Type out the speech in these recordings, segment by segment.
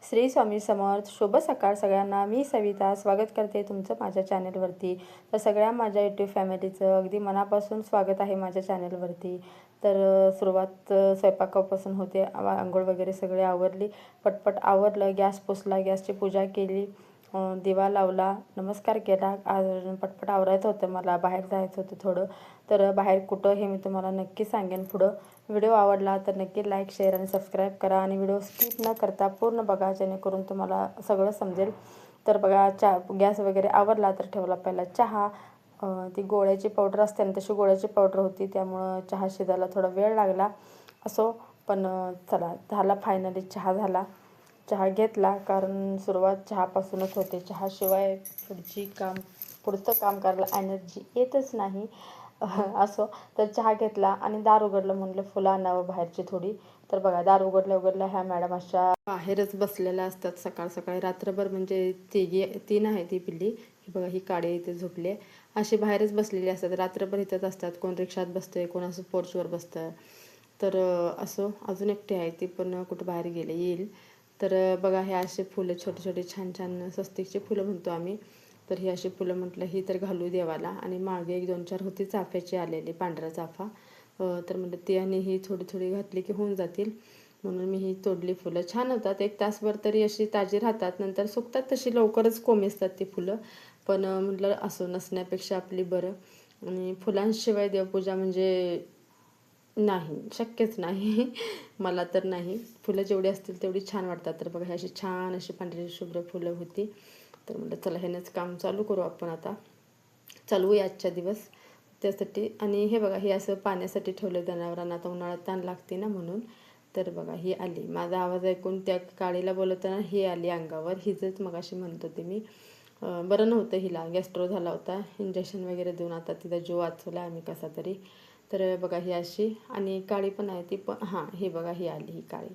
श्री स्वामी समर्थ. शुभ सकाळ सगळ्यांना. मी सविता स्वागत करते तुमचं माझ्या चॅनलवरती. तर सगळ्या माझ्या यूट्यूब फॅमिलीचं अगदी मनापासून स्वागत आहे माझ्या चॅनलवरती. तर सुरुवात स्वयंपाकापासून होते. आंघोळ वगैरे सगळे आवरली, पटपट आवरलं, गॅस पुसला, गॅसची पूजा केली, दिवा लावला, नमस्कार केला. पटपट आवरायचं होतं, मला बाहेर जायचं होतं थोडं. तर बाहेर कुठं हे मी तुम्हाला नक्की सांगेन पुढं. व्हिडिओ आवडला तर नक्की लाईक, शेअर आणि सबस्क्राईब करा आणि व्हिडिओ स्किप न करता पूर्ण बघा, जेणेकरून तुम्हाला सगळं समजेल. तर बघा, गॅस वगैरे आवरला तर ठेवला पहिला चहा. ती गोळ्याची पावडर असते ना, तशी गोळ्याची पावडर होती, त्यामुळं चहा शिजायला थोडा वेळ लागला. असो, पण चला झाला, फायनली चहा झाला. चहा घेतला, कारण सुरुवात चहापासूनच होते. चहाशिवाय पुढचं काम करायला एनर्जी येतच नाही. असो, तर चहा घेतला आणि दार उघडलं, म्हणलं फुलं आणावं बाहेरची थोडी. तर बघा, दार उघडल्या ह्या मॅडम अशा बाहेरच बसलेल्या असतात सकाळ सकाळी रात्रभर. म्हणजे तीन आहे ती पिल्ली. ही बघा, ही काडी इथे झोपली आहे. अशी बाहेरच बसलेली असतात रात्रभर, इथंच असतात. कोण रिक्षात बसते, कोण असं पोर्चवर बसतं. तर असो, अजून एकटी आहे, ती पण कुठं बाहेर गेले, येईल. तर बघा, हे असे फुलं छोटे छोटे छान छान स्वस्तिकचे फुलं म्हणतो आम्ही. तर ही अशी फुलं म्हटलं ही तर घालू देवाला. आणि मागे एक 2-4 होती चाफ्याची आलेली, पांढरा चाफा. तर म्हटलं ती आणि ही थोडी थोडी घातली की होऊन जातील, म्हणून मी ही तोडली. फुलं छान होतात, 1 तासभर तरी अशी ताजी राहतात, नंतर सुकतात. तशी लवकरच कोमेजतात ती फुलं, पण म्हटलं असो, नसण्यापेक्षा आपली बरं. आणि फुलांशिवाय देवपूजा म्हणजे नाही, शक्यच नाही. मला तर नाही. फुलं जेवढी असतील तेवढी छान वाटतात. तर बघा, अशी छान अशी पांढरी शुभ्र फुलं होती. तर म्हटलं चला, ह्यानेच काम चालू करू आपण आता. चालवूया आजच्या दिवस त्यासाठी. आणि हे बघा, हे असं पाण्यासाठी ठेवलं जनावरांना, आता उन्हाळ्यात ताण लागते ना म्हणून. तर बघा, ही आली. माझा आवाज ऐकून त्या काळीला बोलवताना ही आली अंगावर. हिचंच मग अशी म्हणत होते मी. बरं नव्हतं हिला, गॅस्ट्रो झाला होता. इंजेक्शन वगैरे देऊन आता तिचा जीव वाचवला आम्ही कसा तरी. तर बघा, ही अशी. आणि काळी पण आहे ती पण. हां, ही बघा, ही आली ही काळी.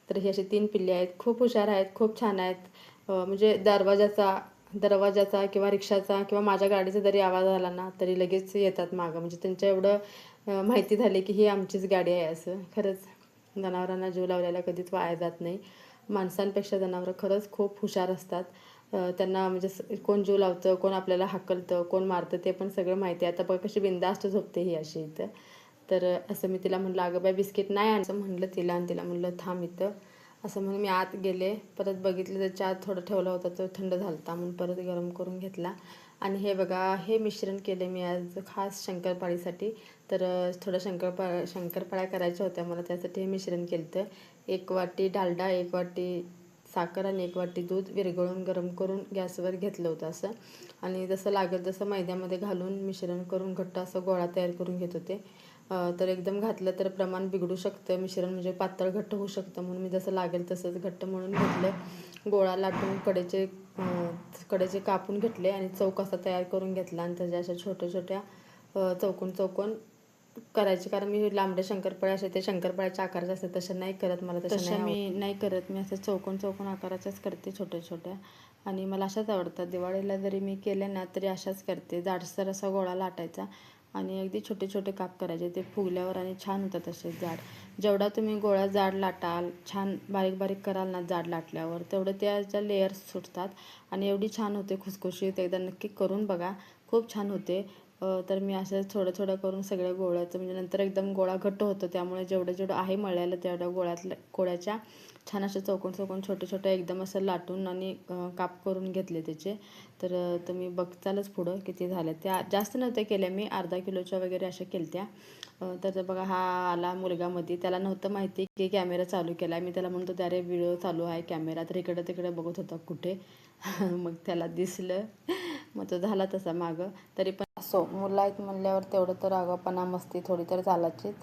तर ही अशी 3 पिल्ले आहेत. खूप हुशार आहेत, खूप छान आहेत. म्हणजे दरवाजाचा किंवा रिक्षाचा किंवा माझ्या गाडीचा जरी आवाज आला ना, तरी लगेच येतात मागं. म्हणजे त्यांच्या एवढं माहिती झाली की ही आमचीच गाडी आहे असं. खरंच जनावरांना जीव लावलेला कधीच वाया जात नाही. माणसांपेक्षा जनावरं खरंच खूप हुशार असतात. त्यांना म्हणजे कोण जीव लावतं, कोण आपल्याला हाकलतं, कोण मारतं, ते पण सगळं माहिती आहे. आता बघ कशी बिंदास्त झोपते ही अशी इथं. तर असं मी तिला म्हटलं, अगं बाई बिस्किट नाही आणायचं म्हटलं तिला, आणि तिला म्हटलं थांब इथं. असं म्हणून मी आत गेले, परत बघितलं तर चहा थोडं ठेवला होता, तो थंड झाला होता, म्हणून परत गरम करून घेतला. आणि हे बघा, हे मिश्रण केले मी आज खास शंकरपाळीसाठी. तर थोडं शंकरपाळ्या करायच्या होत्या मला, त्यासाठी हे मिश्रण केलं होतं. 1 वाटी डालडा, 1 वाटी साखर आणि 1 वाटी दूध विरघळून गरम करून गॅसवर घेतलं होतं असं. आणि जसं लागेल तसं मैद्यामध्ये घालून मिश्रण करून घट्ट असं गोळा तयार करून घेत होते. तर एकदम घातलं तर प्रमाण बिघडू शकतं, मिश्रण म्हणजे पातळ घट्ट होऊ शकतं, म्हणून मी जसं लागेल तसंच घट्ट म्हणून घेतलं. गोळा लाटून कडेचे कापून घेतले आणि चौक असा तयार करून घेतला. आणि त्याच्या अशा छोट्या छोट्या चौकोन चौकोन करायचे, कारण मी लांबड्या शंकरपाळ्या असे ते शंकरपाळ्याच्या आकाराचे असतात तशा नाही करत, मला तशा मी नाही करत. मी असं चौकोन चौकोन आकाराच्याच करते, छोट्या छोट्या. आणि मला अशाच आवडतात. दिवाळीला जरी मी केल्या ना तरी अशाच करते. जाडसर असा गोळा लाटायचा आणि अगदी छोटे छोटे काप करायचे. ते फुगल्यावर आणि छान होतात असे जाड. जेवढा तुम्ही गोळा जाड लाटाल, छान बारीक बारीक कराल ना जाड लाटल्यावर, तेवढं त्याच्या लेयर्स सुटतात आणि एवढी छान होते खुसखुशीत. एकदा नक्की करून बघा, खूप छान होते. तर मी असं थोडं थोडं करून सगळ्या गोळ्याचं, म्हणजे नंतर एकदम गोळा घट्ट होतो, त्यामुळे जेवढं जेवढं आहे मळलेलं तेवढ्या गोळ्याच्या छान असे चौकोन चौकोन छोटे छोटे एकदम असं लाटून आणि काप करून घेतले त्याचे. तर तुम्ही बघतालच पुढं किती झाल्या. त्या जास्त नव्हत्या केल्या मी, अर्धा किलोच्या वगैरे अशा केल्या. तर बघा, हा आला मुलगा मध्ये. त्याला नव्हतं माहिती की कॅमेरा चालू केला आहे. मी त्याला म्हणतो त्या अरे व्हिडिओ चालू आहे कॅमेरा, तर इकडं तिकडे बघत होता कुठे. मग त्याला दिसलं, मग तो झाला तसा मागं. तरी पण असो, मुलं आहेत म्हणल्यावर तेवढं तर आगाऊपणा मस्ती थोडी तर चालायचीच.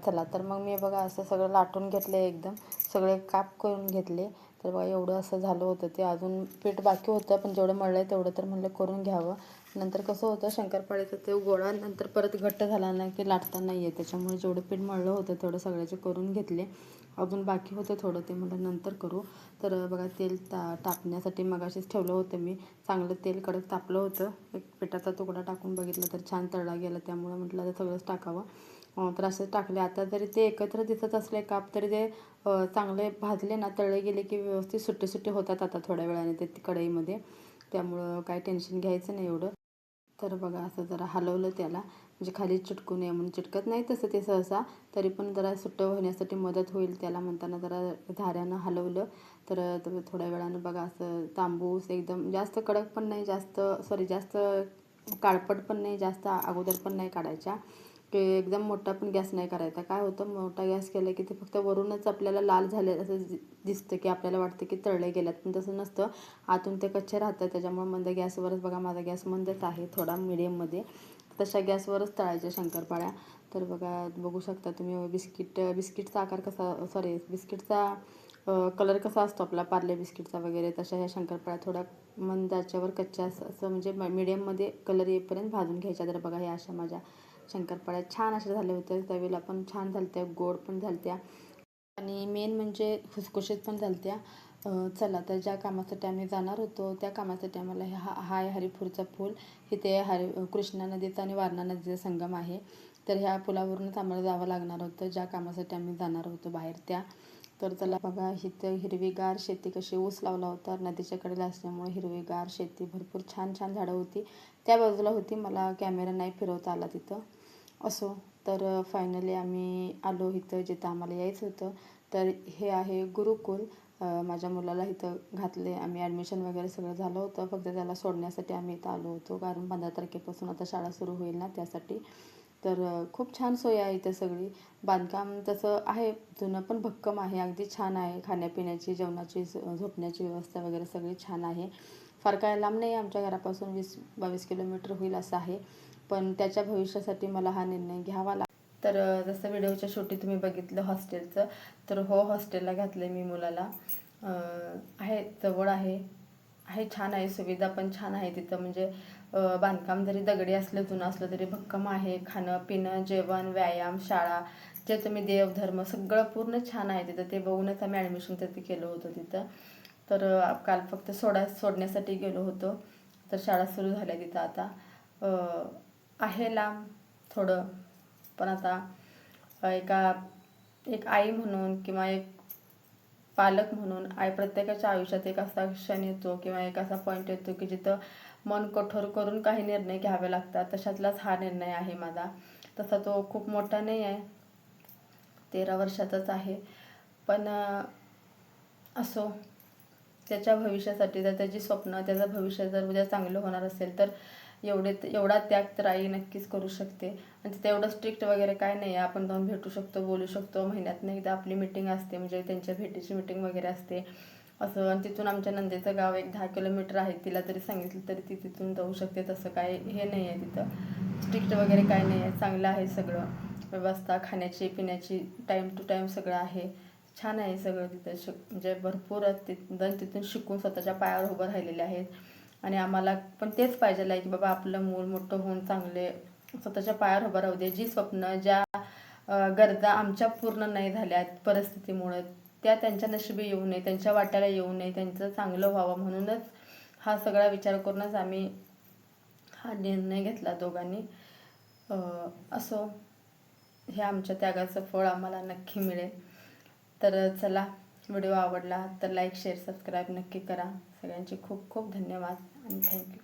चला, तर मग मी बघा असं सगळं लाटून घेतले, एकदम सगळे काप करून घेतले. तर बघा, एवढं असं झालं होतं ते. अजून पीठ बाकी होतं, पण जेवढं मळलं आहे तेवढं तर म्हणलं करून घ्यावं. नंतर कसं होतं, शंकरपाळीचं ते गोळा नंतर परत घट्ट झाला नाही की लाटता नाही येत, त्याच्यामुळे जेवढं पीठ मळलं होतं तेवढं सगळ्याचे करून घेतले. अजून बाकी होतं थोडं, ते म्हटलं नंतर करू. तर बघा, तेल तापण्यासाठी मगाशीच ठेवलं होतं मी. चांगलं तेल कडक तापलं होतं. एक पिठाचा तुकडा टाकून बघितलं तर छान तळला गेला, त्यामुळे म्हटलं आता सगळंच टाकावं. तर असे टाकले. आता जरी ते एकत्र दिसत असले काप तरी ते चांगले भाजले ना, तळले गेले की व्यवस्थित सुट्टे सुट्टे होतात आता थोड्या वेळाने ते कढईमध्ये. त्यामुळं काही टेन्शन घ्यायचं नाही एवढं. तर बघा असं जरा हलवलं त्याला, म्हणजे खाली चिटकू नये म्हणून. चिटकत नाही तसं ते सहसा, तरी पण जरा सुट्टं होण्यासाठी मदत होईल त्याला म्हणताना जरा धाऱ्यानं हलवलं. तर थोड्या वेळानं बघा असं तांबूस एकदम, जास्त कडक पण नाही, जास्त काळपट पण नाही, जास्त अगोदर पण नाही काढायच्या, की एकदम मोठा पण गॅस नाही करायचा. काय होतं, मोठा गॅस केला की ते फक्त वरूनच आपल्याला लाल झाले असं दिसतं, की आपल्याला वाटतं की तळले गेल्यात, पण तसं नसतं. आतून ते कच्चे राहतात. त्याच्यामुळे मंद गॅसवरच, बघा माझा गॅस मंदच आहे, थोडा मिडियममध्ये, तशा गॅसवरच तळायच्या शंकरपाळ्या. तर बघा, बघू शकता तुम्ही बिस्किटचा आकार कसा, सॉरी बिस्किटचा कलर कसा असतो आपला पार्ले बिस्किटचा वगैरे, तशा ह्या शंकरपाळ्या थोड्या मंद आचेवर कच्च्या असं म्हणजे मिडियममध्ये कलर येईपर्यंत भाजून घ्यायच्या. तर बघा, ह्या अशा माझ्या शंकरपाळ्या छान अशा झाल्या होत्या. चवीला पण छान झालत्या, गोड पण झालत्या, आणि मेन म्हणजे खुसखुशीत पण झालत्या. चला, तर ज्या कामासाठी आम्ही जाणार होतो त्या कामासाठी आम्हाला हा आहे हरिपूरचा पूल. इथे कृष्णा नदीचा आणि वारणा नदीचा संगम आहे. तर ह्या पुलावरूनच आम्हाला जावं लागणार होतं ज्या कामासाठी आम्ही जाणार होतो बाहेर त्या. तर चला बघा, इथं हिरवीगार शेती, कशी ऊस लावला होता नदीच्या कडेला असल्यामुळे हिरवीगार शेती, भरपूर छान छान झाडं होती. त्या बाजूला होती, मला कॅमेरा नाही फिरवता आला तिथं. असो, तर फायनली आम्ही आलो इथं जिथं आम्हाला यायचं होतं. तर हे आहे गुरुकुल. माझ्या मुलाला इथं घातले आम्ही, ॲडमिशन वगैरे सगळं झालं होतं, फक्त त्याला सोडण्यासाठी आम्ही इथं आलो होतो, कारण 15 तारखेपासून आता शाळा सुरू होईल ना, त्यासाठी. तर खूप छान सोय आहे इथं सगळी. बांधकाम तसं आहे जुनं, पण भक्कम आहे, अगदी छान आहे. खाण्यापिण्याची, जेवणाची, झोपण्याची व्यवस्था वगैरे सगळी छान आहे. फार काय लांब नाही, आमच्या घरापासून 20-22 किलोमीटर होईल असं आहे. पण त्याच्या भविष्यासाठी मला हा निर्णय घ्यावा लागला. तर जसं व्हिडिओच्या शेवटी तुम्ही बघितलं हॉस्टेलचं, तर हो, हॉस्टेलला घातलं मी मुलाला. आहे, जवळ आहे, छान आहे, सुविधा पण छान आहे तिथं. म्हणजे बांधकाम जरी दगडी असलं, जुनं असलं, तरी भक्कम आहे. खाणं पिणं, जेवण, व्यायाम, शाळा, जे तुम्ही देवधर्म, सगळं पूर्ण छान आहे तिथं. ते बघूनच आम्ही ॲडमिशन तिथे केलं होतं तिथं. तर काल फक्त सोडण्यासाठी गेलो होतो. तर शाळा सुरू झाल्या तिथं आता. आहे लांब थोडं, पण आता एक आई म्हणून किंवा एक पालक म्हणून, प्रत्येकाच्या आयुष्यात एक असा क्षण येतो किंवा एक असा पॉईंट येतो की जिथं मन कठोर करून काही निर्णय घ्यावे लागतात. तशातलाच हा निर्णय आहे माझा. तसा तो खूप मोठा नाही आहे, 13 वर्षाचाच आहे, पण असो, त्याच्या भविष्यासाठी, तर त्याची स्वप्न, त्याचं भविष्य जर उद्या चांगलं होणार असेल तर एवढा त्याग तर आई नक्कीच करू शकते. आणि तिथे एवढं स्ट्रिक्ट वगैरे काय नाही आहे, आपण जाऊन भेटू शकतो, बोलू शकतो. महिन्यातनं एकदा आपली मीटिंग असते, म्हणजे त्यांच्या भेटीची मीटिंग वगैरे असते असं. आणि तिथून आमच्या नंदेचं गाव एक 10 किलोमीटर आहे, तिला जरी सांगितलं तरी ती तिथून जाऊ शकते. तसं काय हे नाही आहे तिथं, स्ट्रिक्ट वगैरे काय नाही आहे, चांगलं आहे सगळं. व्यवस्था खाण्याची पिण्याची टाईम टू टाईम सगळं आहे, छान आहे सगळं तिथं. म्हणजे भरपूर तिथून शिकून स्वतःच्या पायावर उभं राहिलेले आहेत. आणि आम्हाला पण तेच पाहिजे आहे की बाबा, आपलं मूल मोठं होऊन चांगले स्वतःच्या पायावर उभं राहू दे. जी स्वप्न, ज्या गरजा आमच्या पूर्ण नाही झाल्या परिस्थितीमुळे, त्या त्यांच्या नशिबी येऊ नये, त्यांच्या वाट्याला येऊ नये, त्यांचं चांगलं व्हावं, म्हणूनच हा सगळा विचार करूनच आम्ही हा निर्णय घेतला दोघांनी. असो, हे आमच्या त्यागाचं फळ आम्हाला नक्की मिळेल. तर चला, व्हिडिओ आवडला तर लाईक शेअर सबस्क्राईब नक्की करा. सगळ्यांचे खूप खूप धन्यवाद आणि थँक्यू.